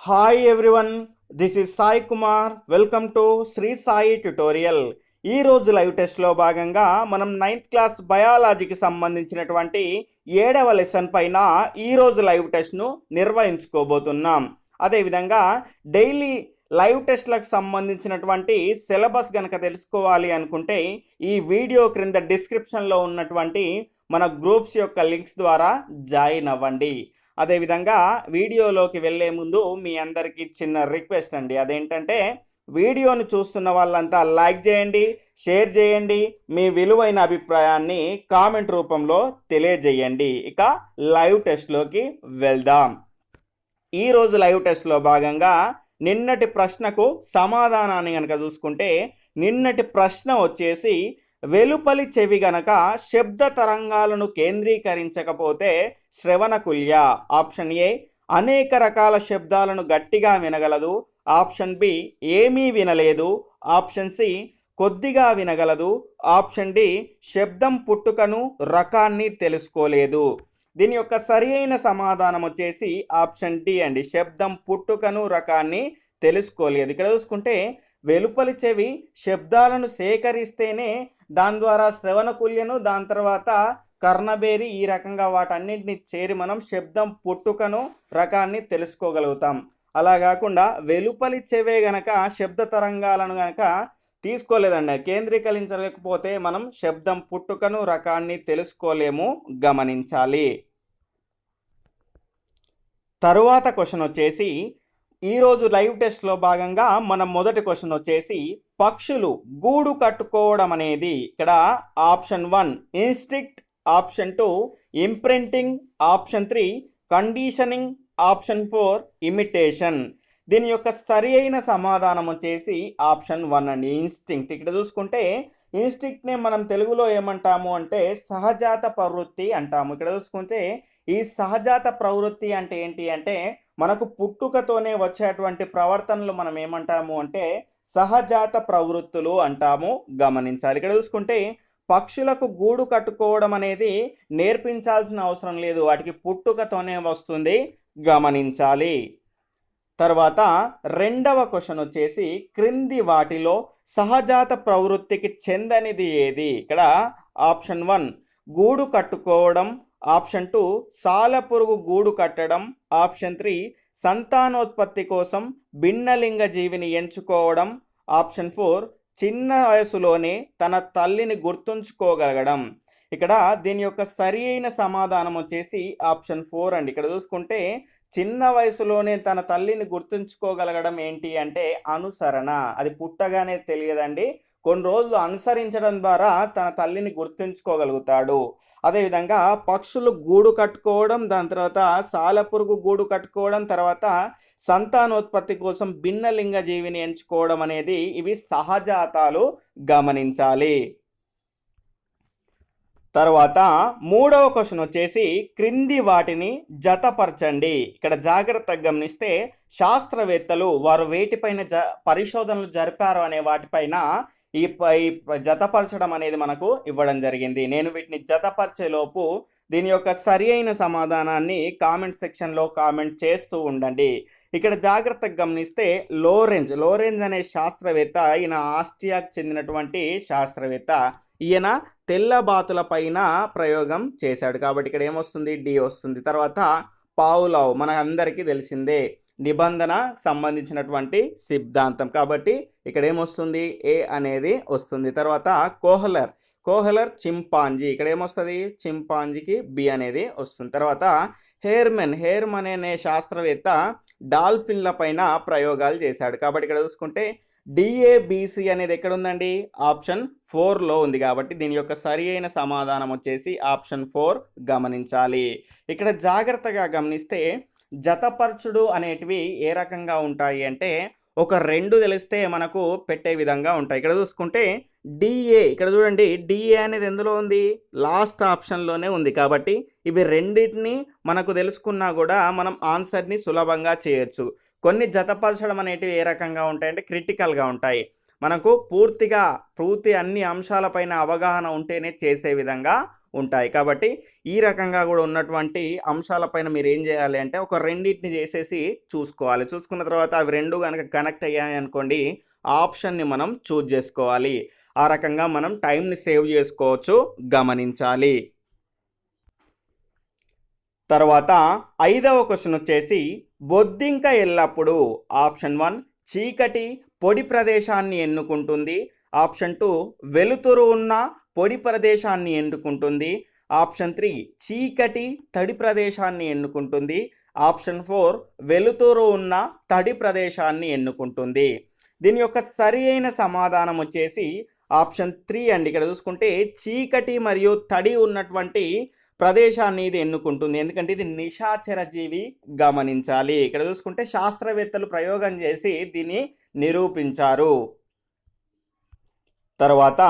Hi everyone, this is Sai Kumar. Welcome to Shri Sai tutorial. ఈరోజు live టెస్ట్లో భాగంగా మనం 9th క్లాస్ బయాలజీకి సంబంధించినటువంటి 7వ లెసన్ పైన ఈరోజు లైవ్ టెస్ట్ను నిర్వహించుకోబోతున్నాం. అదేవిధంగా డైలీ లైవ్ టెస్ట్లకు సంబంధించినటువంటి సిలబస్ కనుక తెలుసుకోవాలి అనుకుంటే ఈ వీడియో క్రింద డిస్క్రిప్షన్లో ఉన్నటువంటి మన గ్రూప్స్ యొక్క లింక్స్ ద్వారా జాయిన్ అవ్వండి. అదేవిధంగా వీడియోలోకి వెళ్ళే ముందు మీ అందరికీ చిన్న రిక్వెస్ట్ అండి. అదేంటంటే వీడియోని చూస్తున్న వాళ్ళంతా లైక్ చేయండి, షేర్ చేయండి, మీ విలువైన అభిప్రాయాన్ని కామెంట్ రూపంలో తెలియజేయండి. ఇక లైవ్ టెస్ట్లోకి వెళ్దాం. ఈరోజు లైవ్ టెస్ట్లో భాగంగా నిన్నటి ప్రశ్నకు సమాధానాన్ని కనుక చూసుకుంటే నిన్నటి ప్రశ్న వచ్చేసి వెలుపలి చెవి గనక శబ్ద తరంగాలను కేంద్రీకరించకపోతే శ్రవణకుల్య. ఆప్షన్ ఏ అనేక రకాల శబ్దాలను గట్టిగా వినగలదు. ఆప్షన్ బి ఏమీ వినలేదు. ఆప్షన్ సి కొద్దిగా వినగలదు. ఆప్షన్ డి శబ్దం పుట్టుకను రకాన్ని తెలుసుకోలేదు. దీని యొక్క సరి అయిన సమాధానం వచ్చేసి ఆప్షన్ డి అండి, శబ్దం పుట్టుకను రకాన్ని తెలుసుకోలేదు. ఇక్కడ చూసుకుంటే వెలుపలి చెవి శబ్దాలను సేకరిస్తేనే దాని ద్వారా శ్రవణకుల్యను, దాని తర్వాత కర్ణబేరి, ఈ రకంగా వాటన్నింటిని చేరి మనం శబ్దం పుట్టుకను రకాన్ని తెలుసుకోగలుగుతాం. అలా కాకుండా వెలుపలి చెవే గనక శబ్ద తరంగాలను గనక తీసుకోలేదండి, కేంద్రీకరించలేకపోతే మనం శబ్దం పుట్టుకను రకాన్ని తెలుసుకోలేము, గమనించాలి. తరువాత క్వశ్చన్ వచ్చేసి ఈరోజు లైవ్ టెస్ట్లో భాగంగా మన మొదటి క్వశ్చన్ వచ్చేసి పక్షులు గూడు కట్టుకోవడం అనేది ఇక్కడ option 1 instinct, option 2 imprinting, option 3 conditioning, option 4 imitation. దీని యొక్క సరి అయిన సమాధానం వచ్చేసి ఆప్షన్ 1 అండి, ఇన్స్టింక్ట్. ఇక్కడ చూసుకుంటే ఇన్స్టింక్ట్నే మనం తెలుగులో ఏమంటాము అంటే సహజాత ప్రవృత్తి అంటాము. ఇక్కడ చూసుకుంటే ఈ సహజాత ప్రవృత్తి అంటే ఏంటి అంటే మనకు పుట్టుకతోనే వచ్చేటువంటి ప్రవర్తనలు మనం ఏమంటాము అంటే సహజాత ప్రవృత్తులు అంటాము, గమనించాలి. ఇక్కడ చూసుకుంటే పక్షులకు గూడు కట్టుకోవడం అనేది నేర్పించాల్సిన అవసరం లేదు, వాటికి పుట్టుకతోనే వస్తుంది, గమనించాలి. తర్వాత రెండవ క్వశ్చన్ వచ్చేసి క్రింది వాటిలో సహజాత ప్రవృత్తికి చెందనిది ఏది? ఇక్కడ ఆప్షన్ 1 గూడు కట్టుకోవడం, ఆప్షన్ 2 సాలెపురుగు గూడు కట్టడం, ఆప్షన్ 3 సంతానోత్పత్తి కోసం భిన్నలింగ జీవిని ఎంచుకోవడం, ఆప్షన్ 4 చిన్న వయసులోనే తన తల్లిని గుర్తుంచుకోగలగడం. ఇక్కడ దీని యొక్క సరి అయిన సమాధానం వచ్చేసి ఆప్షన్ 4 అండి. ఇక్కడ చూసుకుంటే చిన్న వయసులోనే తన తల్లిని గుర్తుంచుకోగలగడం ఏంటి అంటే అనుసరణ. అది పుట్టగానే తెలియదండి, కొన్ని రోజులు అనుసరించడం ద్వారా తన తల్లిని గుర్తుంచుకోగలుగుతాడు. అదేవిధంగా పక్షులు గూడు కట్టుకోవడం, దాని తర్వాత సాలెపురుగు గూడు కట్టుకోవడం, తర్వాత సంతానోత్పత్తి కోసం భిన్నలింగ జీవిని ఎంచుకోవడం అనేది ఇవి సహజాతాలు, గమనించాలి. తర్వాత మూడవ క్వశ్చన్ వచ్చేసి క్రింది వాటిని జతపరచండి. ఇక్కడ జాగ్రత్తగా గమనిస్తే శాస్త్రవేత్తలు వారు వేటిపైన పరిశోధనలు జరిపారు అనే వాటిపైన ఈ జతపరచడం అనేది మనకు ఇవ్వడం జరిగింది. నేను వీటిని జతపరిచేలోపు దీని యొక్క సరి అయిన సమాధానాన్ని కామెంట్ సెక్షన్లో కామెంట్ చేస్తూ ఉండండి. ఇక్కడ జాగ్రత్తగా గమనిస్తే లోరెంజ్ అనే శాస్త్రవేత్త, ఈయన ఆస్ట్రియాకు చెందినటువంటి శాస్త్రవేత్త. ఈయన తెల్లబాతుల పైన ప్రయోగం చేశాడు కాబట్టి ఇక్కడ ఏమొస్తుంది, డి వస్తుంది. తర్వాత పావులావ్ మన అందరికీ తెలిసిందే, నిబంధన సంబంధించినటువంటి సిద్ధాంతం కాబట్టి ఇక్కడ ఏమొస్తుంది, ఏ అనేది వస్తుంది. తర్వాత కోహ్లర్ చింపాంజీ, ఇక్కడ ఏమొస్తుంది, చింపాంజీకి బి అనేది వస్తుంది. తర్వాత హెర్మన్ అనే శాస్త్రవేత్త డాల్ఫిన్ల పైన ప్రయోగాలు చేశాడు కాబట్టి ఇక్కడ చూసుకుంటే డిఏబిసి అనేది ఎక్కడ ఉందండి, ఆప్షన్ 4లో ఉంది. కాబట్టి దీని యొక్క సరి అయిన సమాధానం వచ్చేసి ఆప్షన్ 4, గమనించాలి. ఇక్కడ జాగ్రత్తగా గమనిస్తే జతపరచుడు అనేటివి ఏ రకంగా ఉంటాయి అంటే ఒక 2 తెలిస్తే మనకు పెట్టే విధంగా ఉంటాయి. ఇక్కడ చూసుకుంటే డిఏ, ఇక్కడ చూడండి డిఏ అనేది ఎందులో ఉంది, లాస్ట్ ఆప్షన్లోనే ఉంది. కాబట్టి ఇవి రెండింటిని మనకు తెలుసుకున్నా కూడా మనం ఆన్సర్ని సులభంగా చేయొచ్చు. కొన్ని జతపరచడం అనేటివి ఏ రకంగా ఉంటాయంటే క్రిటికల్గా ఉంటాయి. మనకు పూర్తి అన్ని అంశాలపైన అవగాహన ఉంటేనే చేసే విధంగా ఉంటాయి. కాబట్టి ఈ రకంగా కూడా ఉన్నటువంటి అంశాలపైన మీరు ఏం చేయాలి అంటే ఒక రెండింటిని చేసేసి చూసుకోవాలి. చూసుకున్న తర్వాత అవి రెండు కనుక కనెక్ట్ అయ్యాయి అనుకోండి, ఆ ఆప్షన్ని మనం చూజ్ చేసుకోవాలి. ఆ రకంగా మనం టైంని సేవ్ చేసుకోవచ్చు, గమనించాలి. తర్వాత 5వ క్వశ్చన్ వచ్చేసి బొద్దింక ఎల్లప్పుడు ఆప్షన్ 1 చీకటి పొడి ప్రదేశాన్ని ఎన్నుకుంటుంది. ఆప్షన్ 2 వెలుతురు ఉన్న పొడి ప్రదేశాన్ని ఎన్నుకుంటుంది. ఆప్షన్ 3 చీకటి తడి ప్రదేశాన్ని ఎన్నుకుంటుంది. ఆప్షన్ 4 వెలుతురు ఉన్న తడి ప్రదేశాన్ని ఎన్నుకుంటుంది. దీని యొక్క సరి అయిన సమాధానం వచ్చేసి ఆప్షన్ 3 అండి. ఇక్కడ చూసుకుంటే చీకటి మరియు తడి ఉన్నటువంటి ప్రదేశాన్ని ఇది ఎన్నుకుంటుంది. ఎందుకంటే ఇది నిశాచర జీవి, గమనించాలి. ఇక్కడ చూసుకుంటే శాస్త్రవేత్తలు ప్రయోగం చేసి దీన్ని నిరూపించారు. తర్వాత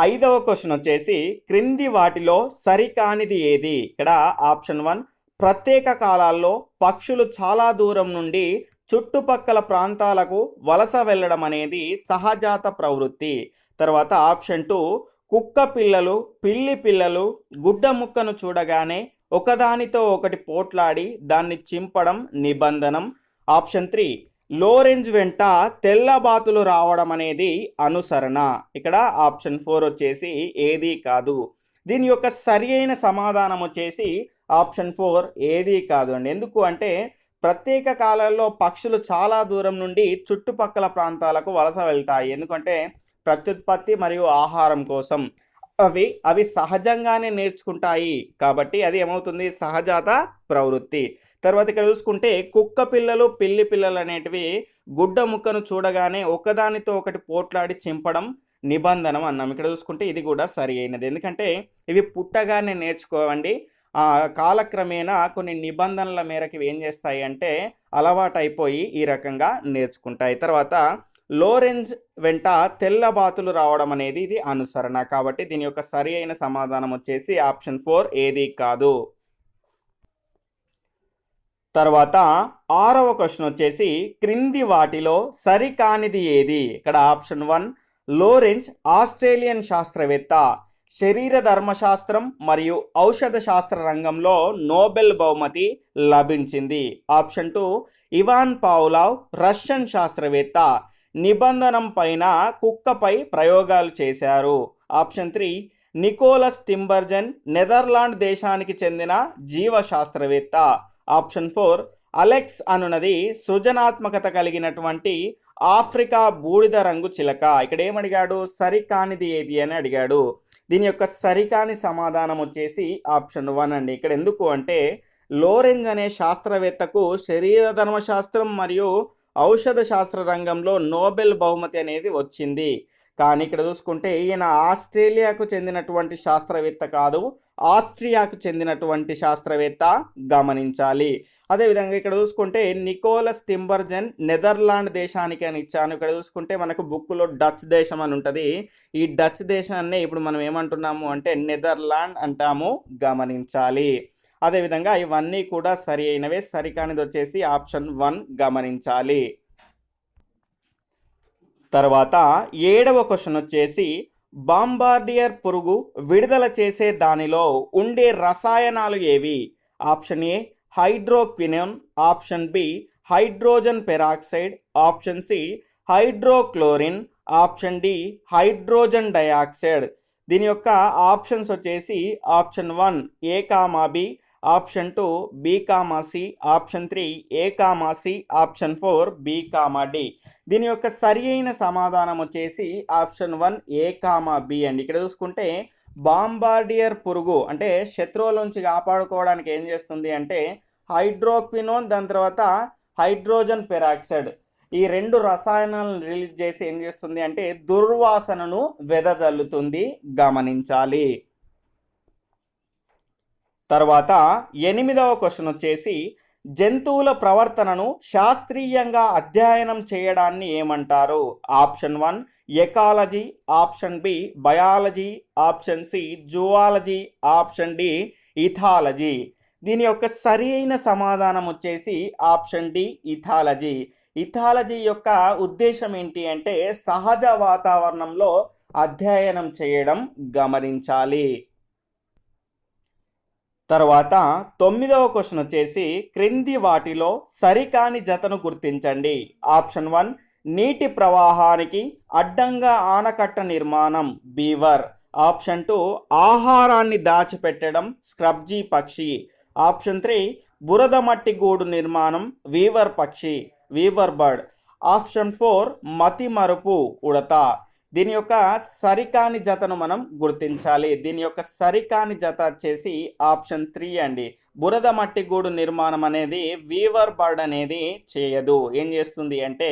5వ క్వశ్చన్ వచ్చేసి క్రింది వాటిలో సరికానిది ఏది? ఇక్కడ ఆప్షన్ 1 ప్రత్యేక కాలాల్లో పక్షులు చాలా దూరం నుండి చుట్టుపక్కల ప్రాంతాలకు వలస వెళ్ళడం అనేది సహజాత ప్రవృత్తి. తర్వాత ఆప్షన్ 2 కుక్క పిల్లలు పిల్లి పిల్లలు గుడ్డ ముక్కను చూడగానే ఒకదానితో ఒకటి పోట్లాడి దాన్ని చింపడం నిబంధనం. ఆప్షన్ 3 లోరెంజ్ వెంట తెల్లబాతులు రావడం అనేది అనుసరణ. ఇక్కడ ఆప్షన్ 4 వచ్చేసి ఏది కాదు. దీని యొక్క సరి అయిన సమాధానం వచ్చేసి ఆప్షన్ 4 ఏది కాదు అండి. ఎందుకు అంటే ప్రత్యేక కాలాల్లో పక్షులు చాలా దూరం నుండి చుట్టుపక్కల ప్రాంతాలకు వలస వెళ్తాయి. ఎందుకంటే ప్రత్యుత్పత్తి మరియు ఆహారం కోసం అవి సహజంగానే నేర్చుకుంటాయి. కాబట్టి అది ఏమవుతుంది? సహజాత ప్రవృత్తి. తర్వాత ఇక్కడ చూసుకుంటే కుక్క పిల్లలు పిల్లి పిల్లలు అనేటివి గుడ్డ ముక్కను చూడగానే ఒకదానితో ఒకటి పోట్లాడి చింపడం నిబంధనం అన్నాం. ఇక్కడ చూసుకుంటే ఇది కూడా సరి అయినది. ఎందుకంటే ఇవి పుట్టగానే నేర్చుకోవండి, కాలక్రమేణా కొన్ని నిబంధనల మేరకు ఇవి ఏం చేస్తాయి అంటే అలవాటైపోయి ఈ రకంగా నేర్చుకుంటాయి. తర్వాత లోరెంజ్ వెంట తెల్లబాతులు రావడం అనేది ఇది అనుసరణ. కాబట్టి దీని యొక్క సరి అయిన సమాధానం వచ్చేసి ఆప్షన్ 4 ఏది కాదు. తర్వాత 6వ క్వశ్చన్ వచ్చేసి క్రింది వాటిలో సరికానిది ఏది? ఇక్కడ ఆప్షన్ 1 లోరెంజ్ ఆస్ట్రేలియన్ శాస్త్రవేత్త, శరీర ధర్మశాస్త్రం మరియు ఔషధ శాస్త్ర రంగంలో నోబెల్ బహుమతి లభించింది. ఆప్షన్ 2 ఇవాన్ పావ్లావ్, రష్యన్ శాస్త్రవేత్త, నిబంధనం పైన కుక్కపై ప్రయోగాలు చేశారు. ఆప్షన్ 3 నికోలస్ టింబర్జన్, నెదర్లాండ్ దేశానికి చెందిన జీవశాస్త్రవేత్త. ఆప్షన్ 4 అలెక్స్ అనునది సృజనాత్మకత కలిగినటువంటి ఆఫ్రికా బూడిద రంగు చిలక. ఇక్కడ ఏమడిగాడు? సరికానిది ఏది అని అడిగాడు. దీని యొక్క సరికాని సమాధానం వచ్చేసి ఆప్షన్ 1 అండి. ఇక్కడ ఎందుకు అంటే లోరెంజ్ అనే శాస్త్రవేత్తకు శరీర ధర్మశాస్త్రం మరియు ఔషధ శాస్త్ర రంగంలో నోబెల్ బహుమతి అనేది వచ్చింది. కానీ ఇక్కడ చూసుకుంటే ఈయన ఆస్ట్రేలియాకు చెందినటువంటి శాస్త్రవేత్త కాదు, ఆస్ట్రియాకు చెందినటువంటి శాస్త్రవేత్త, గమనించాలి. అదేవిధంగా ఇక్కడ చూసుకుంటే నికోలస్ టింబర్జన్ నెదర్లాండ్ దేశానికి అని ఇచ్చాను. ఇక్కడ చూసుకుంటే మనకు బుక్లో డచ్ దేశం అని ఉంటుంది. ఈ డచ్ దేశాన్ని ఇప్పుడు మనం ఏమంటున్నాము అంటే నెదర్లాండ్ అంటాము, గమనించాలి. అదేవిధంగా ఇవన్నీ కూడా సరి అయినవే. సరికానిది వచ్చేసి ఆప్షన్ 1, గమనించాలి. తర్వాత 7వ క్వశ్చన్ వచ్చేసి బాంబార్డియర్ పురుగు విడుదల చేసే దానిలో ఉండే రసాయనాలు ఏవి? Option A hydroquinone, option B hydrogen peroxide, option C hydrochlorine, option D hydrogen dioxide. దీని యొక్క ఆప్షన్స్ వచ్చేసి option 1 A comma B, option 2 B comma C, option 3 A comma C, option 4 B comma D. దీని యొక్క సరి అయిన సమాధానం వచ్చేసి option 1 A comma B అండి. ఇక్కడ చూసుకుంటే బాంబార్డియర్ పురుగు అంటే శత్రువుల నుంచి కాపాడుకోవడానికి ఏం చేస్తుంది అంటే హైడ్రోక్వినోన్, దాని తర్వాత హైడ్రోజన్ పెరాక్సైడ్, ఈ రెండు రసాయనాలను రిలీజ్ చేసి ఏం చేస్తుంది అంటే దుర్వాసనను వెదజల్లుతుంది, గమనించాలి. తర్వాత 8వ క్వశ్చన్ వచ్చేసి జంతువుల ప్రవర్తనను శాస్త్రీయంగా అధ్యయనం చేయడాన్ని ఏమంటారు? Option 1 ecology, option B biology, option C zoology, option D ethology. దీని యొక్క సరి అయిన సమాధానం వచ్చేసి ఆప్షన్ డి ఇథాలజీ. ఇథాలజీ యొక్క ఉద్దేశం ఏంటి అంటే సహజ వాతావరణంలో అధ్యయనం చేయడం, గమనించాలి. తర్వాత 9వ క్వశ్చన్ వచ్చేసి క్రింది వాటిలో సరికాని జతను గుర్తించండి. ఆప్షన్ 1 నీటి ప్రవాహానికి అడ్డంగా ఆనకట్ట నిర్మాణం బీవర్. ఆప్షన్ 2 ఆహారాన్ని దాచిపెట్టడం స్క్రబ్జీ పక్షి. ఆప్షన్ 3 బురద మట్టి గూడు నిర్మాణం వీవర్ పక్షి వీవర్ బర్డ్. ఆప్షన్ 4 మతి మరుపు ఉడత. దీని యొక్క సరికాని జతను మనం గుర్తించాలి. దీని యొక్క సరికాని జత వచ్చేసి ఆప్షన్ 3 అండి. బురద మట్టి గూడు నిర్మాణం అనేది వీవర్ బర్డ్ అనేది చేయదు. ఏం చేస్తుంది అంటే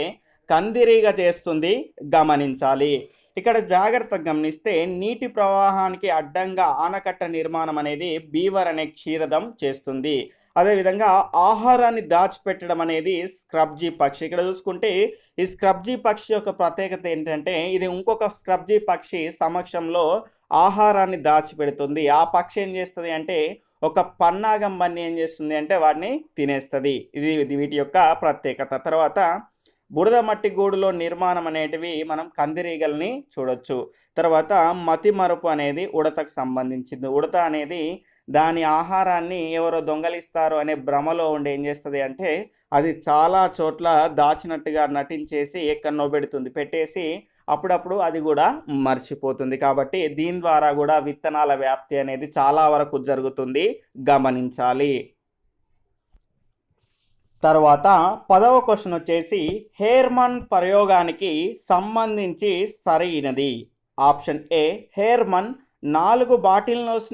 కందిరీగా చేస్తుంది, గమనించాలి. ఇక్కడ జాగ్రత్తగా గమనిస్తే నీటి ప్రవాహానికి అడ్డంగా ఆనకట్ట నిర్మాణం అనేది బీవర్ అనే క్షీరదం చేస్తుంది. అదేవిధంగా ఆహారాన్ని దాచిపెట్టడం అనేది స్క్రబ్జీ పక్షి. ఇక్కడ చూసుకుంటే ఈ స్క్రబ్జీ పక్షి యొక్క ప్రత్యేకత ఏంటంటే ఇది ఇంకొక స్క్రబ్జీ పక్షి సమక్షంలో ఆహారాన్ని దాచిపెడుతుంది. ఆ పక్షి ఏం చేస్తుంది అంటే ఒక పన్నాగం బన్ని ఏం చేస్తుంది అంటే వాటిని తినేస్తుంది. ఇది వీటి యొక్క ప్రత్యేకత. తర్వాత బురద మట్టి గూడులో నిర్మాణం అనేటివి మనం కందిరీగల్ని చూడొచ్చు. తర్వాత మతి మరుపు అనేది ఉడతకు సంబంధించింది. ఉడత అనేది దాని ఆహారాన్ని ఎవరో దొంగలిస్తారు అనే భ్రమలో ఉండి ఏం చేస్తుంది అంటే అది చాలా చోట్ల దాచినట్టుగా నటించేసి ఎక్కడనో పెట్టేసి అప్పుడప్పుడు అది కూడా మర్చిపోతుంది. కాబట్టి దీని ద్వారా కూడా విత్తనాల వ్యాప్తి అనేది చాలా వరకు జరుగుతుంది, గమనించాలి. తర్వాత 10వ క్వశ్చన్ వచ్చేసి హేర్మన్ ప్రయోగానికి సంబంధించి సరైనది. ఆప్షన్ ఏ హేర్మన్ 4 బాటిల్నోస్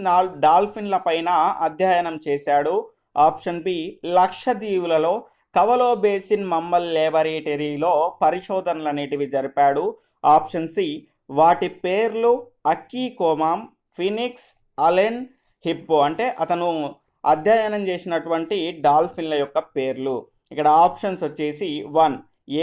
డాల్ఫిన్ల పైన అధ్యయనం చేశాడు. ఆప్షన్ బి లక్షద్వీపులలో కవలో బేసిన్ మమ్మల్ లేబొరేటరీలో పరిశోధనలు అనేటివి జరిపాడు. ఆప్షన్ సి వాటి పేర్లు అక్కీ కోమాం, ఫినిక్స్, అలెన్, హిప్పో. అంటే అతను అధ్యయనం చేసినటువంటి డాల్ఫిన్ల యొక్క పేర్లు. ఇక్కడ ఆప్షన్స్ వచ్చేసి 1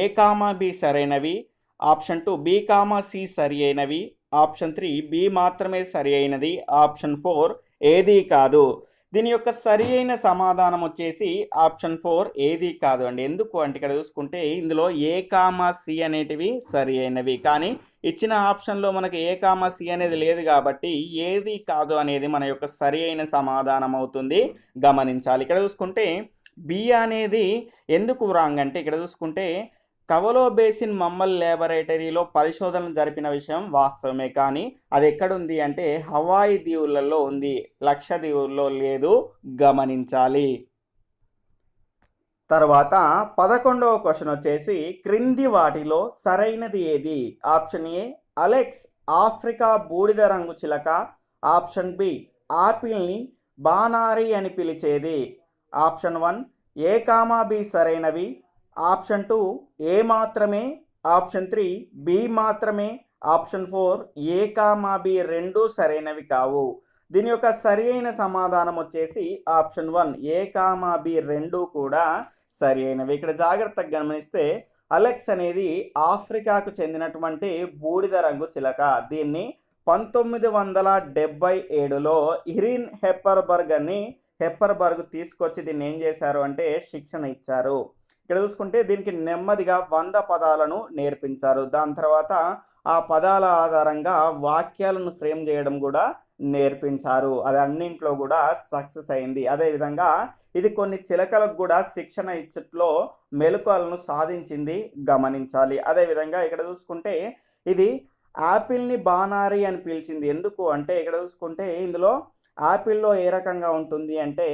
ఏ కామా బి సరైనవి, ఆప్షన్ 2 బి కామా సి సరి అయినవి, ఆప్షన్ 3 బి మాత్రమే సరి అయినది, ఆప్షన్ 4 ఏది కాదు. దీని యొక్క సరి అయిన సమాధానం వచ్చేసి ఆప్షన్ 4 ఏది కాదు అండి. ఎందుకు అంటే ఇక్కడ చూసుకుంటే ఇందులో ఏ కామా సి అనేటివి సరి అయినవి, కానీ ఇచ్చిన ఆప్షన్లో మనకి ఏ కామా సి అనేది లేదు కాబట్టి ఏది కాదు అనేది మన యొక్క సరి అయిన సమాధానం అవుతుంది, గమనించాలి. ఇక్కడ చూసుకుంటే బి అనేది ఎందుకు రాంగ్ అంటే ఇక్కడ చూసుకుంటే కవలో బేసిన్ మమ్మల్ లేబొరేటరీలో పరిశోధనలు జరిపిన విషయం వాస్తవమే, కానీ అది ఎక్కడుంది అంటే హవాయి దీవులలో ఉంది, లక్షద్వీపుల్లో లేదు, గమనించాలి. తర్వాత 11వ క్వశ్చన్ వచ్చేసి క్రింది వాటిలో సరైనది ఏది. ఆప్షన్ ఏ అలెక్స్ ఆఫ్రికా బూడిద రంగు చిలక. ఆప్షన్ బి ఆపిల్ని బానారి అని పిలిచేది. ఆప్షన్ 1 ఏ కామా బి సరైనవి, ఆప్షన్ 2 ఏ మాత్రమే, ఆప్షన్ 3 బి మాత్రమే, ఆప్షన్ 4 ఏ కామా బి రెండు సరైనవి కావు. దీని యొక్క సరి అయిన సమాధానం వచ్చేసి ఆప్షన్ 1 ఏ కామా బి రెండు కూడా సరి అయినవి. ఇక్కడ జాగ్రత్తగా గమనిస్తే అలెక్స్ అనేది ఆఫ్రికాకు చెందినటువంటి బూడిద రంగు చిలక. దీన్ని 1977లో ఇరిన్ హెప్పర్బర్గ్ తీసుకొచ్చి దీన్ని ఏం చేశారు అంటే శిక్షణ ఇచ్చారు. ఇక్కడ చూసుకుంటే దీనికి నెమ్మదిగా 100 పదాలను నేర్పించారు. దాని తర్వాత ఆ పదాల ఆధారంగా వాక్యాలను ఫ్రేమ్ చేయడం కూడా నేర్పించారు. అది అన్నింట్లో కూడా సక్సెస్ అయింది. అదేవిధంగా ఇది కొన్ని చిలకలకు కూడా శిక్షణ ఇచ్చట్లో మెలకువలను సాధించింది, గమనించాలి. అదేవిధంగా ఇక్కడ చూసుకుంటే ఇది యాపిల్ని బానారి అని పిలిచింది. ఎందుకు అంటే ఇక్కడ చూసుకుంటే ఇందులో యాపిల్లో ఏ రకంగా ఉంటుంది అంటే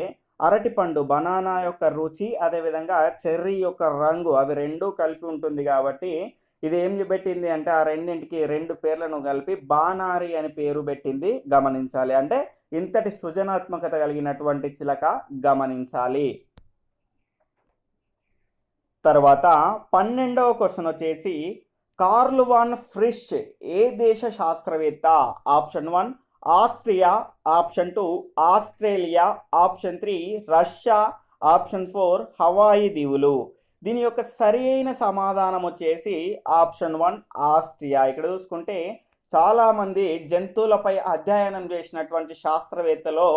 అరటిపండు బనానా యొక్క రుచి, అదేవిధంగా చెర్రీ యొక్క రంగు అవి రెండూ కలిపి ఉంటుంది. కాబట్టి ఇది ఏం పెట్టింది అంటే ఆ రెండింటికి 2 పేర్లను కలిపి బానారి అని పేరు పెట్టింది, గమనించాలి. అంటే ఇంతటి సృజనాత్మకత కలిగినటువంటి చిలక, గమనించాలి. తర్వాత 12వ క్వశ్చన్ వచ్చేసి కార్ల్ వాన్ ఫ్రిష్ ఏ దేశ శాస్త్రవేత్త. Option 1 Austria, option 2 Australia, option 3 Russia, option 4 Hawaii దీవులు. దీని యొక్క సరి అయిన సమాధానం వచ్చేసి ఆప్షన్ 1 ఆస్ట్రియా. ఇక్కడ చూసుకుంటే చాలామంది జంతువులపై అధ్యయనం చేసినటువంటి శాస్త్రవేత్తలో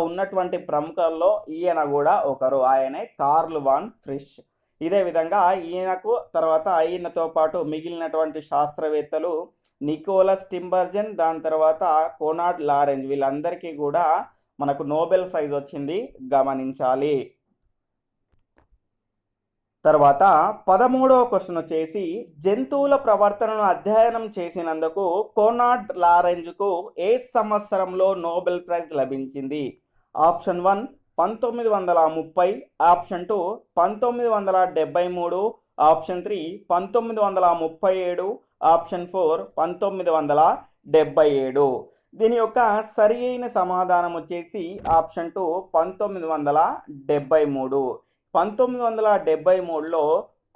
ఉన్నటువంటి ప్రముఖుల్లో ఈయన కూడా ఒకరు. ఆయనే కార్ల్ వాన్ ఫ్రిష్. ఇదే విధంగా ఈయనతో పాటు మిగిలినటువంటి శాస్త్రవేత్తలు నికోలస్ టింబర్జన్, దాని తర్వాత కోనార్డ్ లారెంజ్, వీళ్ళందరికీ కూడా మనకు నోబెల్ ప్రైజ్ వచ్చింది, గమనించాలి. తర్వాత 13వ క్వశ్చన్ వచ్చేసి జంతువుల ప్రవర్తనను అధ్యయనం చేసినందుకు కోనార్డ్ లారెంజ్కు ఏ సంవత్సరంలో నోబెల్ ప్రైజ్ లభించింది? Option 1 1930, option 2 1973, option 3 1937, option 4 1977. దీని యొక్క సరి అయిన సమాధానం వచ్చేసి ఆప్షన్ 2 1973. 1973లో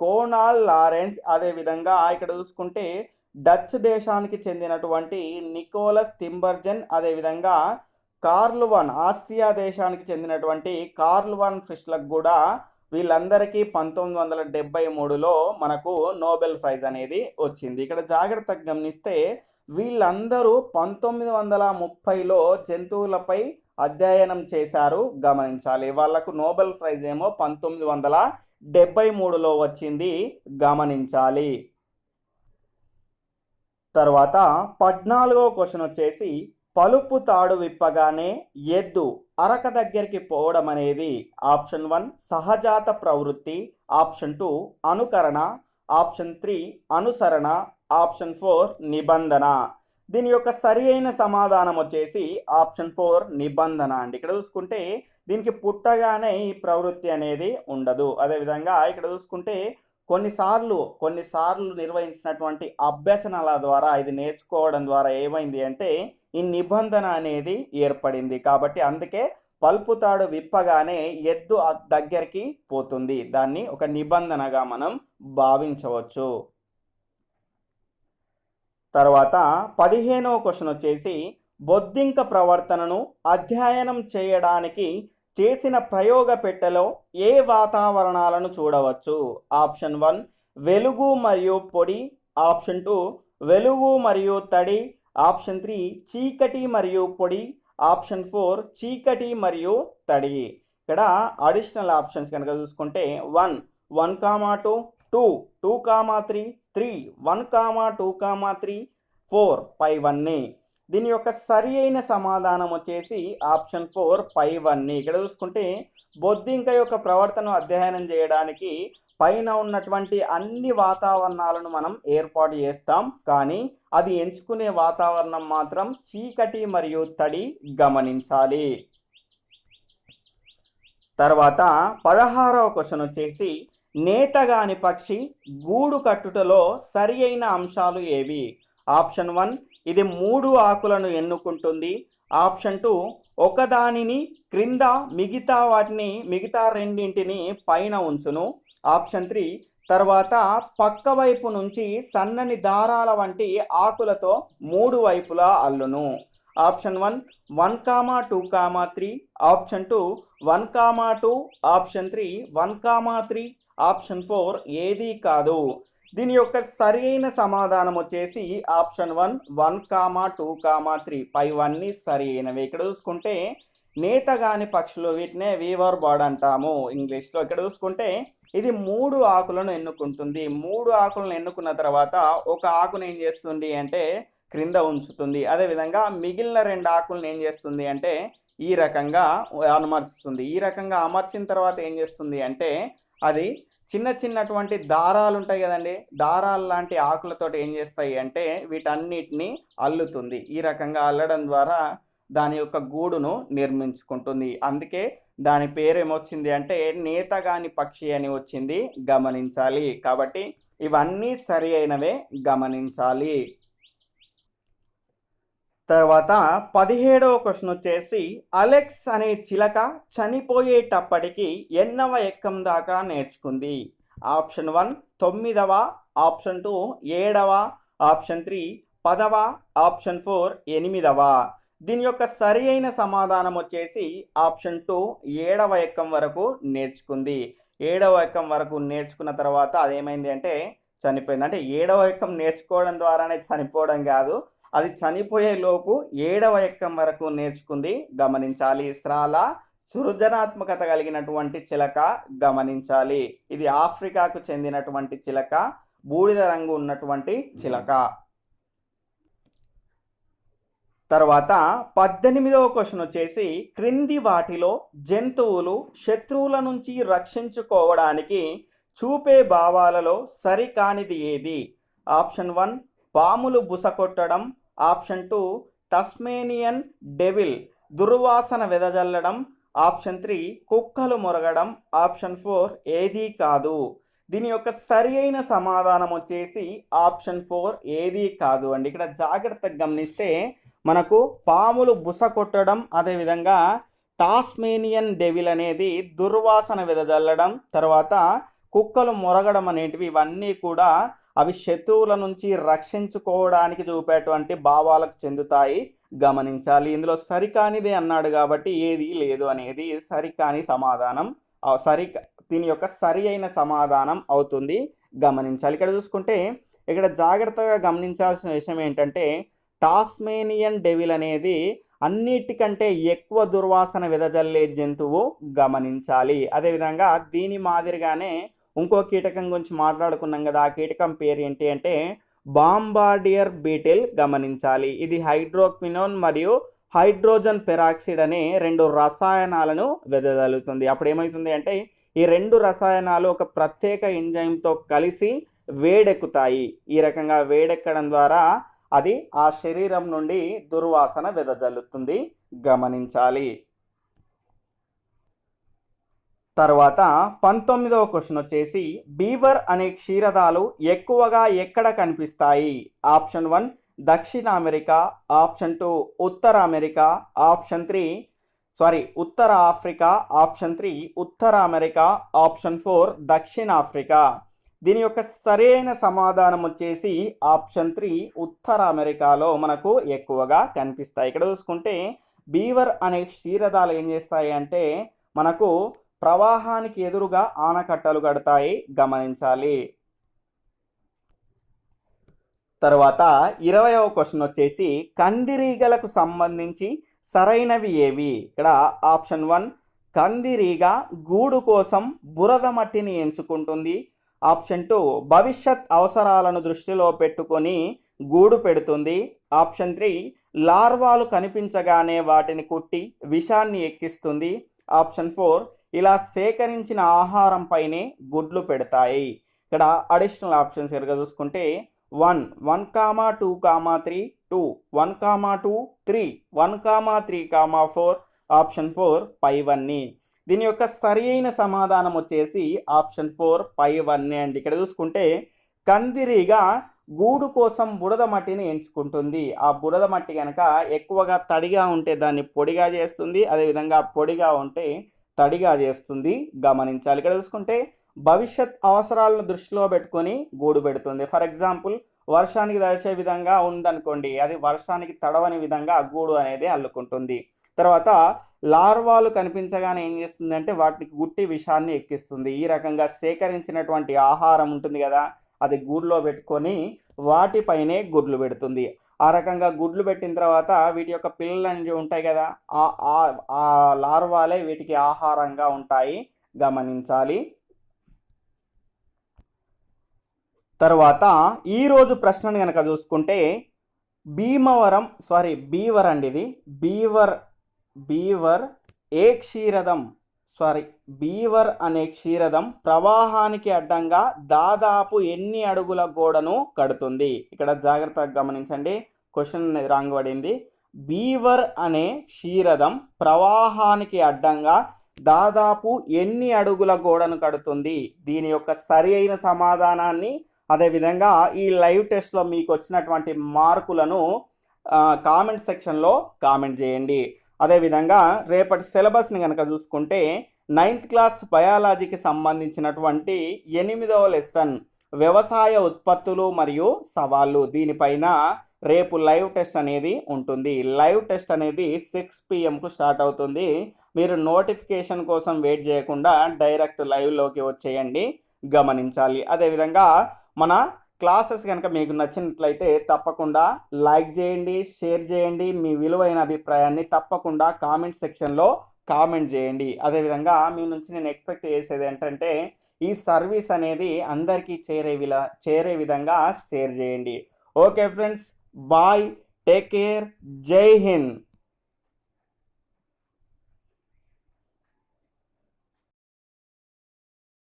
కోనార్డ్ లారెంజ్, అదేవిధంగా ఇక్కడ చూసుకుంటే డచ్ దేశానికి చెందినటువంటి నికోలస్ టింబర్జన్, అదేవిధంగా కార్ల్ వాన్, ఆస్ట్రియా దేశానికి చెందినటువంటి కార్ల్ వాన్ ఫ్రిష్లకు కూడా వీళ్ళందరికీ 1973లో మనకు నోబెల్ ప్రైజ్ అనేది వచ్చింది. ఇక్కడ జాగ్రత్తగా గమనిస్తే వీళ్ళందరూ 1930లో జంతువులపై అధ్యయనం చేశారు, గమనించాలి. వాళ్లకు నోబెల్ ప్రైజ్ ఏమో 1973లో వచ్చింది, గమనించాలి. తర్వాత 14వ క్వశ్చన్ వచ్చేసి పలుపు తాడు విప్పగానే ఎద్దు అరక దగ్గరికి పోవడం అనేది ఆప్షన్ 1 సహజాత ప్రవృత్తి, ఆప్షన్ 2 అనుకరణ, ఆప్షన్ 3 అనుసరణ, ఆప్షన్ 4 నిబంధన. దీని యొక్క సరి అయిన సమాధానం వచ్చేసి ఆప్షన్ 4 నిబంధన అండి. ఇక్కడ చూసుకుంటే దీనికి పుట్టగానే ఈ ప్రవృత్తి అనేది ఉండదు. అదేవిధంగా ఇక్కడ చూసుకుంటే కొన్నిసార్లు నిర్వహించినటువంటి అభ్యసనాల ద్వారా ఇది నేర్చుకోవడం ద్వారా ఏమైంది అంటే ఈ నిబంధన అనేది ఏర్పడింది. కాబట్టి అందుకే పల్పు తాడు విప్పగానే ఎద్దు దగ్గరికి పోతుంది. దాన్ని ఒక నిబంధనగా మనం భావించవచ్చు. తర్వాత 15వ క్వశ్చన్ వచ్చేసి బొద్దింక ప్రవర్తనను అధ్యయనం చేయడానికి చేసిన ప్రయోగ పెట్టెలో ఏ వాతావరణాలను చూడవచ్చు? ఆప్షన్ 1 వెలుగు మరియు పొడి, ఆప్షన్ 2 వెలుగు మరియు తడి, ఆప్షన్ 3 చీకటి మరియు పొడి, ఆప్షన్ 4 చీకటి మరియు తడి. ఇక్కడ అడిషనల్ ఆప్షన్స్ కనుక చూసుకుంటే 1, 1, 2, 2, 3, 3, 1, 2, 3, 4 పైవన్నీ. దీని యొక్క సరి అయిన సమాధానం వచ్చేసి ఆప్షన్ 4 పైవన్నీ. ఇక్కడ చూసుకుంటే బొద్దింక యొక్క ప్రవర్తన అధ్యయనం చేయడానికి పైన ఉన్నటువంటి అన్ని వాతావరణాలను మనం ఏర్పాటు చేస్తాం, కానీ అది ఎంచుకునే వాతావరణం మాత్రం చీకటి మరియు తడి, గమనించాలి. తర్వాత 16వ క్వశ్చన్ వచ్చేసి నేతగాని పక్షి గూడు కట్టుటలో సరి అయిన అంశాలు ఏవి? ఆప్షన్ 1 ఇది 3 ఆకులను ఎన్నుకుంటుంది, ఆప్షన్ 2 ఒకదానిని క్రింద మిగతా రెండింటిని పైన ఉంచును, ఆప్షన్ 3 తర్వాత పక్క వైపు నుంచి సన్నని దారాల వంటి ఆకులతో 3 వైపులా అల్లును, ఆప్షన్ 1 1, 2, 3, ఆప్షన్ 2 1, 2, ఆప్షన్ 3 1, 3, ఆప్షన్ 4 ఏది కాదు. దీని యొక్క సరి అయిన సమాధానం వచ్చేసి ఆప్షన్ 1 1, 2, 3 పైవన్నీ సరి అయినవి. ఇక్కడ చూసుకుంటే నేతగాని పక్షులు, వీటినే వీవర్ బర్డ్ అంటాము ఇంగ్లీష్లో. ఇక్కడ చూసుకుంటే ఇది 3 ఆకులను ఎన్నుకుంటుంది. 3 ఆకులను ఎన్నుకున్న తర్వాత ఒక ఆకును ఏం చేస్తుంది అంటే క్రింద ఉంచుతుంది. అదేవిధంగా మిగిలిన 2 ఆకులను ఏం చేస్తుంది అంటే ఈ రకంగా అమర్చుతుంది. ఈ రకంగా అమర్చిన తర్వాత ఏం చేస్తుంది అంటే అది చిన్నటువంటి దారాలు ఉంటాయి కదండి, దారాలు లాంటి ఆకులతోటి ఏం చేస్తాయి అంటే వీటన్నిటిని అల్లుతుంది. ఈ రకంగా అల్లడం ద్వారా దాని యొక్క గూడును నిర్మించుకుంటుంది. అందుకే దాని పేరు ఏమొచ్చింది అంటే నేతగాని పక్షి అని వచ్చింది, గమనించాలి. కాబట్టి ఇవన్నీ సరి అయినవే, గమనించాలి. తర్వాత 17వ క్వశ్చన్ వచ్చేసి అలెక్స్ అనే చిలక చనిపోయేటప్పటికి ఎన్నవ ఎక్కం దాకా నేర్చుకుంది? ఆప్షన్ 1 9వ, ఆప్షన్ 2 7వ, ఆప్షన్ 3 10వ, ఆప్షన్ 4 8వ. దీని యొక్క సరి అయిన సమాధానం వచ్చేసి ఆప్షన్ 2 7వ ఎక్కం వరకు నేర్చుకుంది. 7వ ఎక్కం వరకు నేర్చుకున్న తర్వాత అదేమైంది అంటే చనిపోయింది. అంటే 7వ ఎక్కం నేర్చుకోవడం ద్వారానే చనిపోవడం కాదు, అది చనిపోయే లోపు 7వ ఎక్కం వరకు నేర్చుకుంది, గమనించాలి. చాలా సృజనాత్మకత కలిగినటువంటి చిలక, గమనించాలి. ఇది ఆఫ్రికాకు చెందినటువంటి చిలక, బూడిద రంగు ఉన్నటువంటి చిలక. తర్వాత 18వ క్వశ్చన్ వచ్చేసి క్రింది వాటిలో జంతువులు శత్రువుల నుంచి రక్షించుకోవడానికి చూపే భావాలలో సరికానిది ఏది? ఆప్షన్ 1 పాములు బుసకొట్టడం, ఆప్షన్ 2 టస్మేనియన్ డెవిల్ దుర్వాసన వెదజల్లడం, ఆప్షన్ 3 కుక్కలు మొరగడం, ఆప్షన్ 4 ఏదీ కాదు. దీని యొక్క సరి అయిన సమాధానం వచ్చేసి ఆప్షన్ 4 ఏదీ కాదు అండి. ఇక్కడ జాగ్రత్తగా గమనిస్తే మనకు పాములు బుస కొట్టడం, అదేవిధంగా టాస్మేనియన్ డెవిల్ అనేది దుర్వాసన వెదజల్లడం, తర్వాత కుక్కలు మొరగడం అనేటివి ఇవన్నీ కూడా అవి శత్రువుల నుంచి రక్షించుకోవడానికి చూపేటువంటి భావాలకు చెందుతాయి, గమనించాలి. ఇందులో సరికానిదే అన్నాడు కాబట్టి ఏది లేదు అనేది సరికాని సమాధానం దీని యొక్క సరి అయిన సమాధానం అవుతుంది, గమనించాలి. ఇక్కడ చూసుకుంటే ఇక్కడ జాగ్రత్తగా గమనించాల్సిన విషయం ఏంటంటే టాస్మేనియన్ డెవిల్ అనేది అన్నిటికంటే ఎక్కువ దుర్వాసన వెదజల్లే జంతువు, గమనించాలి. అదేవిధంగా దీని మాదిరిగానే ఇంకో కీటకం గురించి మాట్లాడుకున్నాం కదా, ఆ కీటకం పేరు ఏంటి అంటే బాంబార్డియర్ బీటిల్, గమనించాలి. ఇది హైడ్రోక్వినోన్ మరియు హైడ్రోజన్ పెరాక్సైడ్ అనే 2 రసాయనాలను వెదజల్లుతుంది. అప్పుడు ఏమవుతుంది అంటే ఈ 2 రసాయనాలు ఒక ప్రత్యేక ఎంజైమ్తో కలిసి వేడెక్కుతాయి. ఈ రకంగా వేడెక్కడం ద్వారా అది ఆ శరీరం నుండి దుర్వాసన వెదజల్లుతుంది, గమనించాలి. తర్వాత 19వ క్వశ్చన్ వచ్చేసి బీవర్ అనే క్షీరదాలు ఎక్కువగా ఎక్కడ కనిపిస్తాయి? ఆప్షన్ 1 దక్షిణ అమెరికా, ఆప్షన్ 2 ఉత్తర అమెరికా, ఆప్షన్ 3 ఉత్తర ఆఫ్రికా, ఆప్షన్ 3 ఉత్తర అమెరికా, ఆప్షన్ 4 దక్షిణాఫ్రికా. దీని యొక్క సరైన సమాధానం వచ్చేసి ఆప్షన్ 3 ఉత్తర అమెరికాలో మనకు ఎక్కువగా కనిపిస్తాయి. ఇక్కడ చూసుకుంటే బీవర్ అనే క్షీరదాలు ఏం చేస్తాయి అంటే మనకు ప్రవాహానికి ఎదురుగా ఆనకట్టలు కడతాయి, గమనించాలి. తర్వాత 20వ క్వశ్చన్ వచ్చేసి కందిరీగలకు సంబంధించి సరైనవి ఏవి? ఇక్కడ ఆప్షన్ 1 కందిరీగ గూడు కోసం బురద మట్టిని ఎంచుకుంటుంది, ఆప్షన్ 2 భవిష్యత్ అవసరాలను దృష్టిలో పెట్టుకొని గూడు పెడుతుంది, ఆప్షన్ 3 లార్వాలు కనిపించగానే వాటిని కుట్టి విషాన్ని ఎక్కిస్తుంది, ఆప్షన్ 4 ఇలా సేకరించిన ఆహారం పైనే గుడ్లు పెడతాయి. ఇక్కడ అడిషనల్ ఆప్షన్స్ కనుక చూసుకుంటే 1, 1, 2, 3, 2, 1, 2, 3, 1, 3, 4, ఆప్షన్ 4 పైవన్నీ. దీని యొక్క సరి అయిన సమాధానం వచ్చేసి ఆప్షన్ 4 పైవన్నీ అండి. ఇక్కడ చూసుకుంటే కందిరీగ గూడు కోసం బురద మట్టిని ఎంచుకుంటుంది. ఆ బురద మట్టి కనుక ఎక్కువగా తడిగా ఉంటే దాన్ని పొడిగా చేస్తుంది, అదేవిధంగా పొడిగా ఉంటే తడిగా చేస్తుంది, గమనించాలి. ఇక్కడ చూసుకుంటే భవిష్యత్ అవసరాలను దృష్టిలో పెట్టుకొని గూడు పెడుతుంది. ఫర్ ఎగ్జాంపుల్ వర్షానికి తడిచే విధంగా ఉందనుకోండి, అది వర్షానికి తడవని విధంగా గూడు అనేది అల్లుకుంటుంది. తర్వాత లార్వాలు కనిపించగానే ఏం చేస్తుంది అంటే వాటికి గుట్టి విషాన్ని ఎక్కిస్తుంది. ఈ రకంగా సేకరించినటువంటి ఆహారం ఉంటుంది కదా, అది గూడులో పెట్టుకొని వాటిపైనే గుడ్లు పెడుతుంది. ఆ రకంగా గుడ్లు పెట్టిన తర్వాత వీటి యొక్క పిల్లలు అనేవి ఉంటాయి కదా, ఆ లార్వాలే వీటికి ఆహారంగా ఉంటాయి, గమనించాలి. తర్వాత ఈరోజు ప్రశ్నను కనుక చూసుకుంటే బీవర్ అండి, ఇది బీవర్ ఏ క్షీరదం బీవర్ అనే క్షీరదం ప్రవాహానికి అడ్డంగా దాదాపు ఎన్ని అడుగుల గోడను కడుతుంది? ఇక్కడ జాగ్రత్తగా గమనించండి, క్వశ్చన్ రాంగ్ పడింది. బీవర్ అనే క్షీరదం ప్రవాహానికి అడ్డంగా దాదాపు ఎన్ని అడుగుల గోడను కడుతుంది? దీని యొక్క సరి అయిన సమాధానాన్ని, అదేవిధంగా ఈ లైవ్ టెస్ట్లో మీకు వచ్చినటువంటి మార్కులను కామెంట్ సెక్షన్లో కామెంట్ చేయండి. అదేవిధంగా రేపటి సిలబస్ని కనుక చూసుకుంటే 9th క్లాస్ బయాలజీకి సంబంధించినటువంటి 8వ లెసన్ వ్యవసాయ ఉత్పత్తులు మరియు సవాళ్ళు, దీనిపైన రేపు లైవ్ టెస్ట్ అనేది ఉంటుంది. లైవ్ టెస్ట్ అనేది 6 PM స్టార్ట్ అవుతుంది. మీరు నోటిఫికేషన్ కోసం వెయిట్ చేయకుండా డైరెక్ట్ లైవ్లోకి వచ్చేయండి, గమనించాలి. అదేవిధంగా మన క్లాసెస్ కనుక మీకు నచ్చినట్లయితే తప్పకుండా లైక్ చేయండి, షేర్ చేయండి, మీ విలువైన అభిప్రాయాన్ని తప్పకుండా కామెంట్ సెక్షన్లో కామెంట్ చేయండి. అదేవిధంగా మీ నుంచి నేను ఎక్స్పెక్ట్ చేసేది ఏంటంటే ఈ సర్వీస్ అనేది అందరికీ చేరే విధంగా షేర్ చేయండి. Okay friends, bye, take care. జై హింద్.